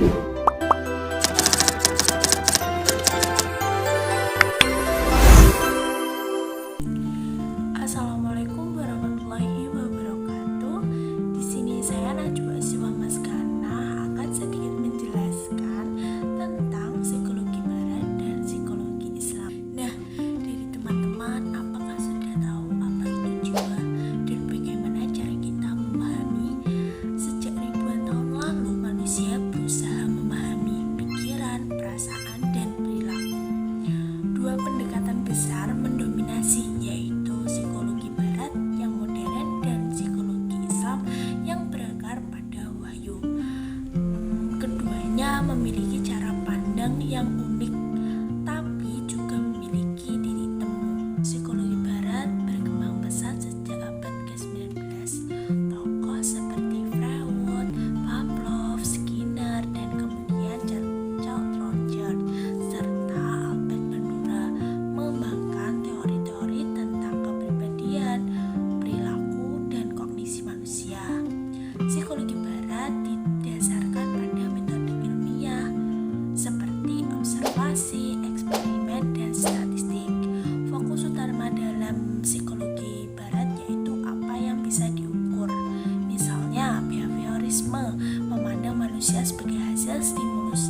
Assalamualaikum warahmatullahi wabarakatuh. Di sini saya Najwa Siswa Maskana akan sedikit menjelaskan tentang psikologi barat dan psikologi Islam. Nah, dari teman-teman, apakah sudah tahu apa itu jiwa dan bagaimana cara kita memahami? Sejak ribuan tahun lalu, manusia berusaha memahami pikiran, perasaan, dan perilaku. Dua pendekatan besar mendominasi, yaitu psikologi barat yang modern dan psikologi Islam yang berakar pada wahyu. Keduanya memiliki cara pandang yang unik, tapi juga memiliki titik temu. Psikologi barat berkembang pesat sejak abad ke-19. Tokoh seperti Freud, Pavlov, Skinner, dan kemudian Charles Rogers serta Albert Bandura mengembangkan teori-teori tentang kepribadian, perilaku, dan kognisi manusia. Psikologi barat didasarkan pada metode ilmiah seperti observasi, eksperimen, dan statistik. Fokus utama dalam psikologi barat yaitu apa yang bisa diukur. Misalnya, behaviorisme memandang manusia sebagai hasil stimulus